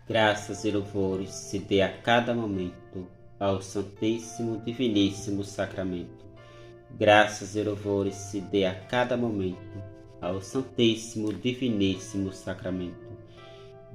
Graças e louvores se dê a cada momento ao Santíssimo Diviníssimo Sacramento. Graças e louvores se dê a cada momento ao Santíssimo Diviníssimo Sacramento.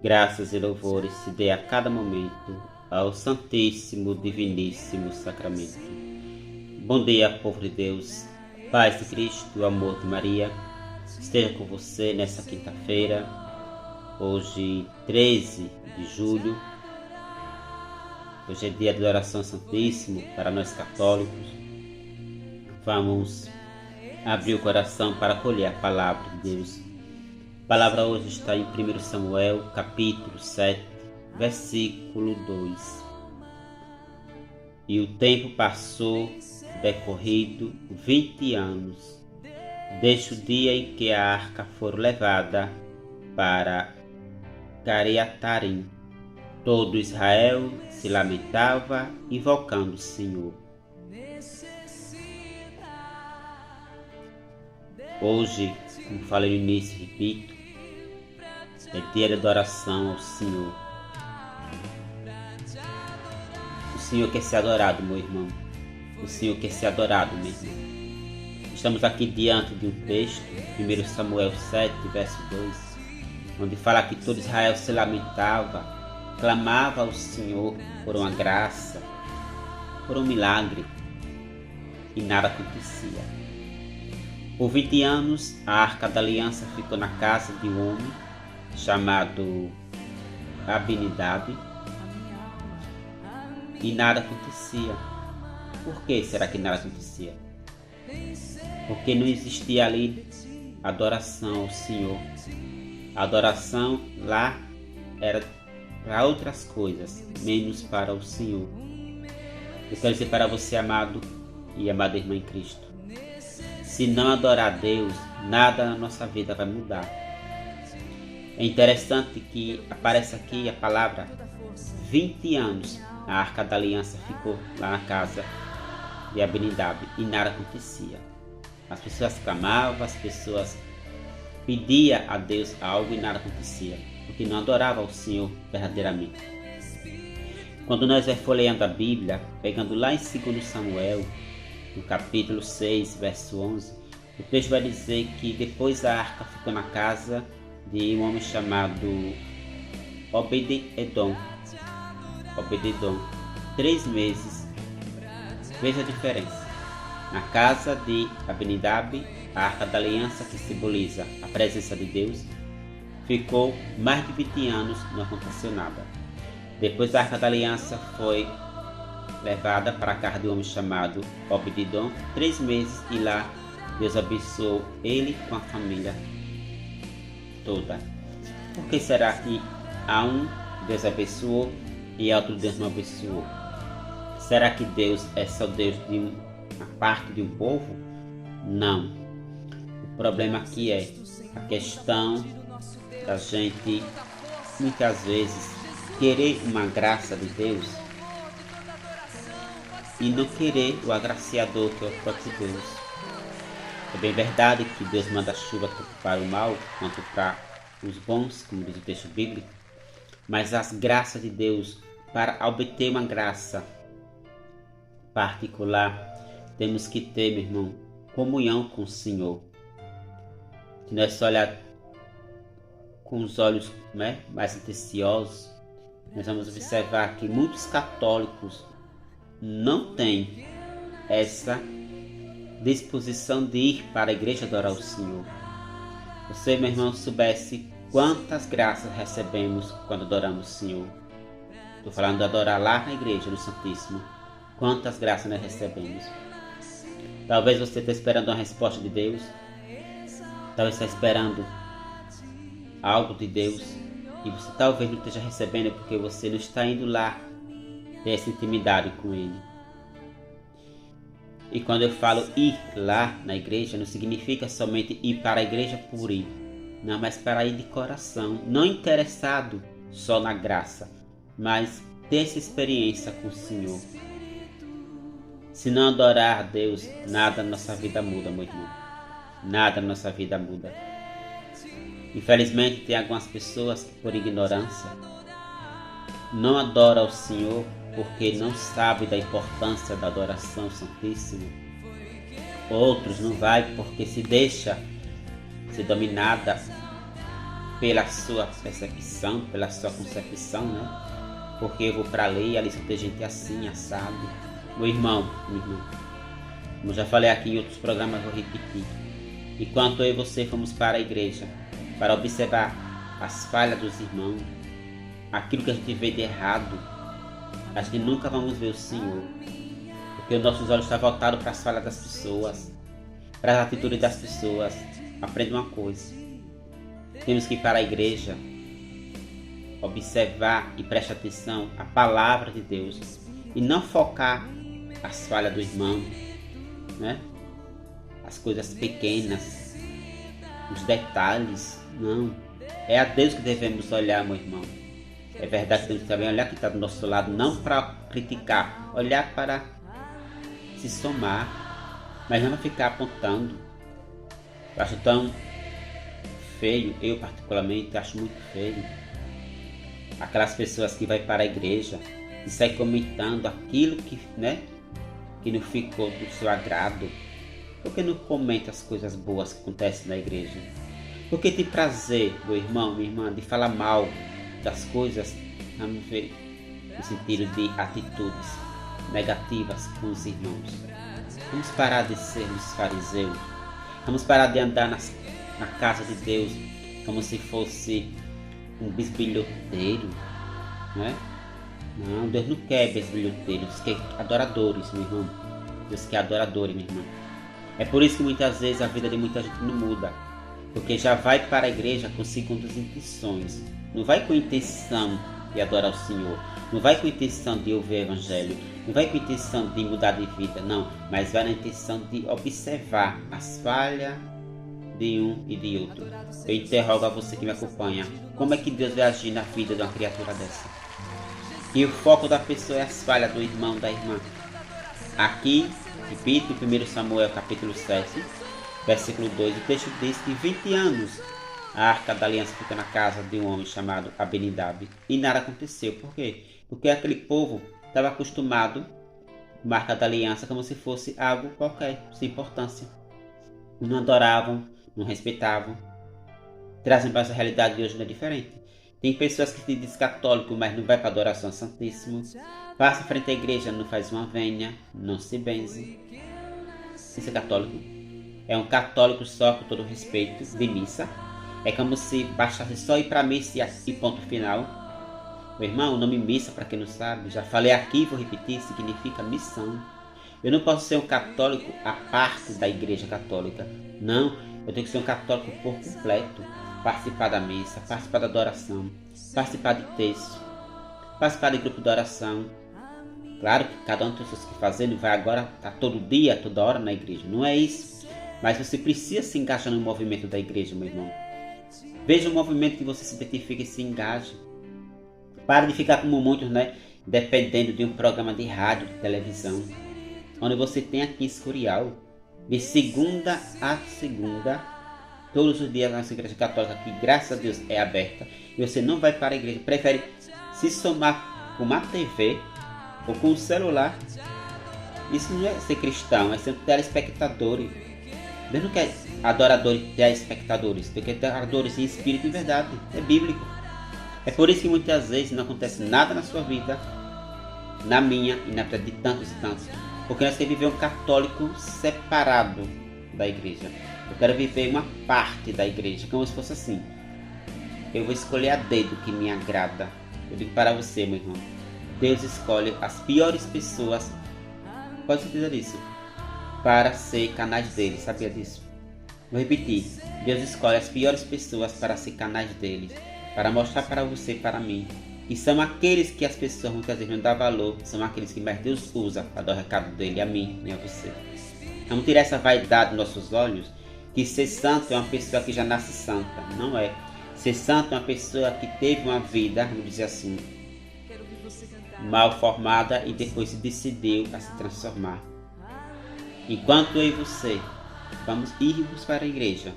Graças e louvores se dê a cada momento ao Santíssimo Diviníssimo Sacramento. Bom dia, povo de Deus, paz de Cristo, o amor de Maria, esteja com você nessa quinta-feira, hoje 13 de julho. Hoje é dia de oração santíssimo para nós católicos. Vamos abrir o coração para acolher a palavra de Deus. A palavra hoje está em 1 Samuel, capítulo 7, versículo 2. E o tempo passou, decorrido 20 anos, desde o dia em que a arca for levada para Cariatarim. Todo Israel se lamentava, invocando o Senhor. Hoje, como falei no início, repito, é dia de adoração ao Senhor. O Senhor quer ser adorado, meu irmão. O Senhor quer ser adorado, meu irmão. Estamos aqui diante de um texto, 1 Samuel 7, verso 2, onde fala que todo Israel se lamentava, clamava ao Senhor por uma graça, por um milagre, e nada acontecia. Por 20 anos, a Arca da Aliança ficou na casa de um homem chamado Abinadab, e nada acontecia. Por que será que nada acontecia? Porque não existia ali adoração ao Senhor. A adoração lá era para outras coisas, menos para o Senhor. Eu quero dizer para você, amado e amada irmã em Cristo, se não adorar a Deus, nada na nossa vida vai mudar. É interessante que aparece aqui a palavra 20 anos. A Arca da Aliança ficou lá na casa de Abinadab e nada acontecia. As pessoas clamavam, as pessoas pediam a Deus algo e nada acontecia, porque não adorava o Senhor verdadeiramente. Quando nós folheando a Bíblia, pegando lá em 2 Samuel, no capítulo 6, verso 11, o texto vai dizer que depois a arca ficou na casa de um homem chamado Obed-edom. 3 meses. Veja a diferença. Na casa de Abinadab, a Arca da Aliança, que simboliza a presença de Deus, ficou mais de 20 anos, não aconteceu nada. Depois a Arca da Aliança foi levada para a casa de um homem chamado Obed-edom, 3 meses, e lá Deus abençoou ele com a família toda. Por que será que a um Deus abençoou e a outro Deus não abençoou? Será que Deus é só Deus de uma parte de um povo? Não. O problema aqui é a questão da gente, muitas vezes, querer uma graça de Deus e não querer o agraciador, que é o próprio Deus. É bem verdade que Deus manda chuva tanto para o mal quanto para os bons, como diz o texto bíblico, mas as graças de Deus, para obter uma graça particular, temos que ter, meu irmão, comunhão com o Senhor. Se nós olhar com os olhos mais atenciosos, nós vamos observar que muitos católicos não têm essa disposição de ir para a igreja adorar o Senhor. Você, meu irmão, soubesse quantas graças recebemos quando adoramos o Senhor. Estou falando de adorar lá na igreja, no Santíssimo. Quantas graças nós recebemos. Talvez você esteja esperando uma resposta de Deus. Talvez está esperando algo de Deus. E você talvez não esteja recebendo porque você não está indo lá ter essa intimidade com Ele. E quando eu falo ir lá na igreja, não significa somente ir para a igreja por ir. Não, mas para ir de coração. Não interessado só na graça, mas ter essa experiência com o Senhor. Se não adorar a Deus, nada na nossa vida muda, meu irmão. Nada na nossa vida muda. Infelizmente, tem algumas pessoas que, por ignorância, não adora ao Senhor porque não sabe da importância da adoração santíssima. Outros não vai porque se deixa ser dominada pela sua percepção, pela sua concepção, né? Porque eu vou para a lei, ali só tem gente assim, assado. Meu irmão, como já falei aqui em outros programas, vou repetir. Enquanto eu e você fomos para a igreja, para observar as falhas dos irmãos, aquilo que a gente vê de errado, a gente nunca vamos ver o Senhor. Porque os nossos olhos estão voltados para as falhas das pessoas, para as atitudes das pessoas. Aprenda uma coisa. Temos que ir para a igreja, observar e prestar atenção à palavra de Deus e não focar as falhas do irmão, né? As coisas pequenas, os detalhes. Não, é a Deus que devemos olhar, meu irmão. É verdade que temos que também olhar que está do nosso lado, não para criticar, olhar para se somar, mas não ficar apontando. Eu acho tão feio, eu particularmente acho muito feio, aquelas pessoas que vai para a igreja e saem comentando aquilo que, né, que não ficou do seu agrado. Por que não comenta as coisas boas que acontecem na igreja? Por que tem prazer, meu irmão, minha irmã, de falar mal das coisas, vamos ver, no sentido de atitudes negativas com os irmãos? Vamos parar de sermos fariseus. Vamos parar de andar na casa de Deus como se fosse um bisbilhoteiro, né? Não, Deus não quer bisbilhoteiros, Deus quer adoradores, meu irmão. Deus quer adoradores, minha irmã. É por isso que muitas vezes a vida de muita gente não muda, porque já vai para a igreja com segundas intenções. Não vai com a intenção de adorar o Senhor, não vai com a intenção de ouvir o Evangelho, não vai com a intenção de mudar de vida, não, mas vai na intenção de observar as falhas de um e de outro. Eu interrogo a você que me acompanha, como é que Deus vai agir na vida de uma criatura dessa? E o foco da pessoa é as falhas do irmão, da irmã. Aqui, repito, em 1 Samuel capítulo 7, versículo 2, o texto diz que 20 anos a Arca da Aliança fica na casa de um homem chamado Abinadab e nada aconteceu. Por quê? Porque aquele povo estava acostumado com a Arca da Aliança como se fosse algo qualquer, sem importância. Não adoravam, não respeitavam. Trazem para essa realidade de hoje não é diferente. Tem pessoas que se dizem católico, mas não vai para a adoração ao Santíssimo. Passa frente à igreja, não faz uma vênia, não se benze. Isso é católico. É um católico só, com todo respeito, de missa. É como se bastasse só ir para a missa e ponto final. Meu irmão, o nome missa, para quem não sabe, já falei aqui, vou repetir, significa missão. Eu não posso ser um católico à parte da igreja católica. Não, eu tenho que ser um católico por completo. Participar da missa, participar da adoração, participar de texto, participar de grupo de oração. Claro que cada um tem os que fazer, não vai agora estar todo dia, toda hora na igreja. Não é isso. Mas você precisa se engajar no movimento da igreja, meu irmão. Veja o movimento que você se identifica e se engaje. Pare de ficar como muitos, né? Dependendo de um programa de rádio, de televisão. Onde você tem aqui Escorial. De segunda a segunda. Todos os dias a nossa igreja católica, que graças a Deus é aberta. E você não vai para a igreja. Prefere se somar com uma TV ou com um celular. Isso não é ser cristão, é ser um telespectador. Deus não quer adoradores telespectadores. Deus quer adoradores em espírito e verdade. É bíblico. É por isso que muitas vezes não acontece nada na sua vida, na minha e na vida de tantos e tantos. Porque nós queremos viver um católico separado da igreja. Eu quero viver uma parte da igreja, como se fosse assim. Eu vou escolher a dedo que me agrada. Eu digo para você, meu irmão. Deus escolhe as piores pessoas, pode ter certeza disso, para ser canais dele. Sabia disso? Vou repetir. Deus escolhe as piores pessoas para ser canais dele. Para mostrar para você e para mim. E são aqueles que as pessoas muitas vezes não dão valor. São aqueles que mais Deus usa para dar o recado dele a mim e a você. Vamos tirar essa vaidade dos nossos olhos. Que ser santo é uma pessoa que já nasce santa. Não é. Ser santo é uma pessoa que teve uma vida, vamos dizer assim, mal formada e depois se decidiu a se transformar. Enquanto eu e você vamos irmos para a igreja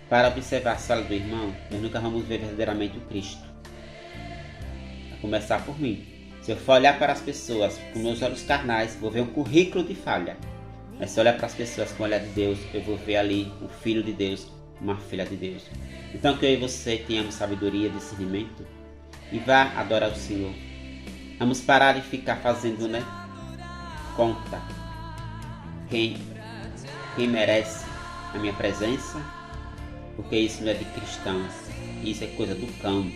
para observar a sala do irmão, nós nunca vamos ver verdadeiramente o Cristo. começar por mim. Se eu for olhar para as pessoas com meus olhos carnais, vou ver um currículo de falha. Mas se eu olhar para as pessoas com o olhar de Deus, eu vou ver ali um filho de Deus, uma filha de Deus. Então que eu e você tenhamos sabedoria, discernimento e vá adorar o Senhor. Vamos parar de ficar fazendo, conta. Quem merece a minha presença, porque isso não é de cristãos, isso é coisa do cão.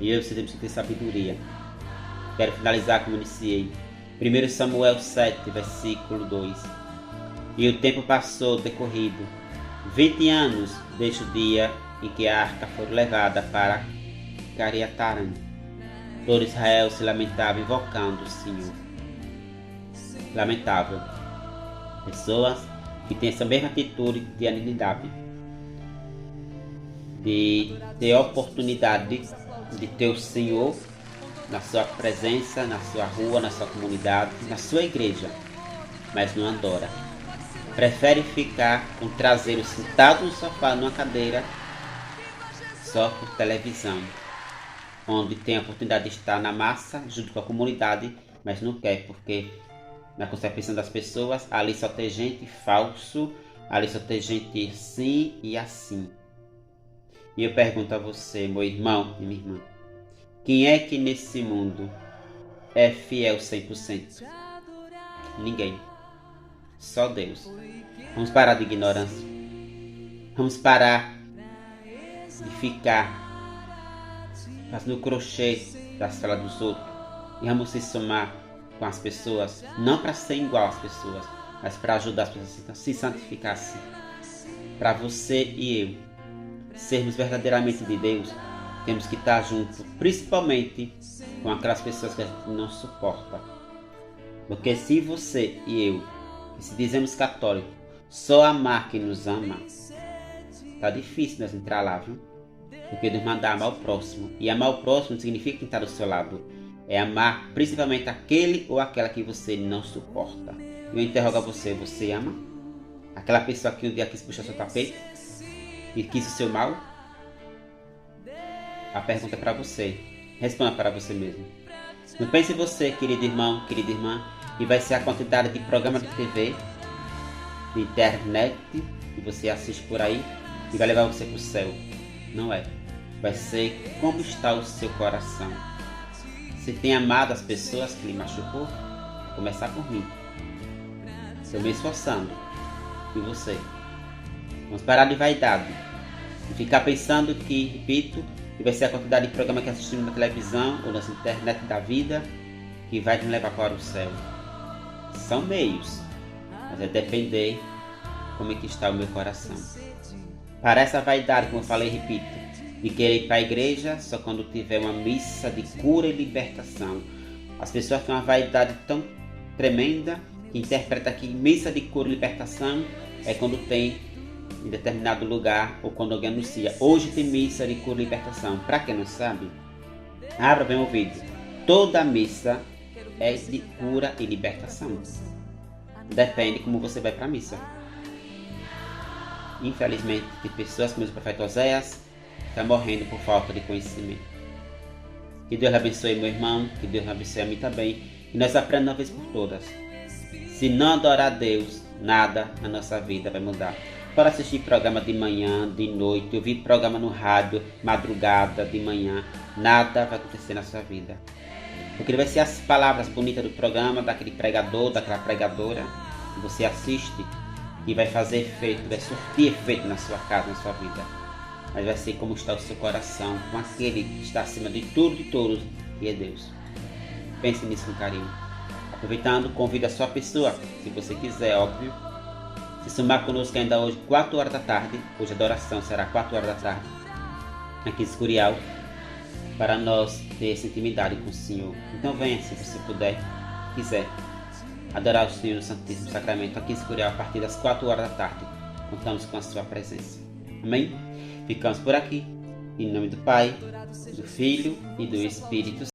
E eu temos que ter sabedoria. Quero finalizar como iniciei. 1 Samuel 7, versículo 2. E o tempo passou decorrido, 20 anos desde o dia em que a arca foi levada para Cariatarim. Todo Israel se lamentava invocando o Senhor. Lamentável. Pessoas que têm essa mesma atitude de anonimidade, de ter a oportunidade de ter o Senhor na sua presença, na sua rua, na sua comunidade, na sua igreja, mas não adora. Prefere ficar com o traseiro sentado no sofá, numa cadeira, só por televisão, onde tem a oportunidade de estar na massa, junto com a comunidade, mas não quer, porque na concepção das pessoas, ali só tem gente falso, ali só tem gente assim e assim. E eu pergunto a você, meu irmão e minha irmã, quem é que nesse mundo é fiel 100%? Ninguém. Só Deus. Vamos parar de ignorância. Vamos parar de ficar fazendo crochê das falas dos outros. E vamos se somar com as pessoas, não para ser igual às pessoas, mas para ajudar as pessoas a se santificar assim. Para você e eu sermos verdadeiramente de Deus, temos que estar juntos, principalmente com aquelas pessoas que a gente não suporta. Porque se você e eu, que se dizemos católicos, só amar quem nos ama, tá difícil nós entrar lá, viu? Porque Deus manda amar o próximo. E amar o próximo não significa quem está do seu lado. É amar principalmente aquele ou aquela que você não suporta. Eu interrogo a você, você ama? Aquela pessoa que um dia quis puxar seu tapete e quis o seu mal? A pergunta é para você. Responda para você mesmo. Não pense em você, querido irmão, querida irmã, e vai ser a quantidade de programa de TV, de internet que você assiste por aí e vai levar você para o céu. Não é. Vai ser como está o seu coração. Se tem amado as pessoas que lhe machucou, vai começar por mim. Estou me esforçando. E você? Vamos parar de vaidade. E ficar pensando que, repito, que vai ser a quantidade de programa que assistimos na televisão ou na internet da vida que vai nos levar para o céu. São meios, mas é depender como é que está o meu coração. Para essa vaidade, como eu falei, repito, de querer ir para a igreja só quando tiver uma missa de cura e libertação. As pessoas têm uma vaidade tão tremenda que interpreta que missa de cura e libertação é quando tem em determinado lugar ou quando alguém anuncia: hoje tem missa de cura e libertação. Para quem não sabe, abra bem o ouvido. Toda missa é de cura e libertação. Depende como você vai para a missa. Infelizmente, tem pessoas como o profeta Oséias estão morrendo por falta de conhecimento. Que Deus abençoe meu irmão, que Deus abençoe a mim também. E nós aprendamos uma vez por todas. Se não adorar a Deus, nada na nossa vida vai mudar. Para assistir programa de manhã, de noite, ouvir programa no rádio, madrugada, de manhã, nada vai acontecer na sua vida. Porque vai ser as palavras bonitas do programa, daquele pregador, daquela pregadora, que você assiste, que vai fazer efeito, vai surtir efeito na sua casa, na sua vida. Mas vai ser como está o seu coração, com aquele que está acima de tudo e de todos, que é Deus. Pense nisso com carinho. Aproveitando, convido a sua pessoa, se você quiser, óbvio, se somar conosco ainda hoje, 4 horas da tarde. Hoje a adoração será 4 horas da tarde, aqui em Escurial, para nós ter essa intimidade com o Senhor. Então venha, se você puder, quiser, adorar o Senhor no Santíssimo Sacramento, aqui em Escurial, a partir das 4 horas da tarde. Contamos com a sua presença. Amém? Ficamos por aqui, em nome do Pai, do Filho e do Espírito Santo.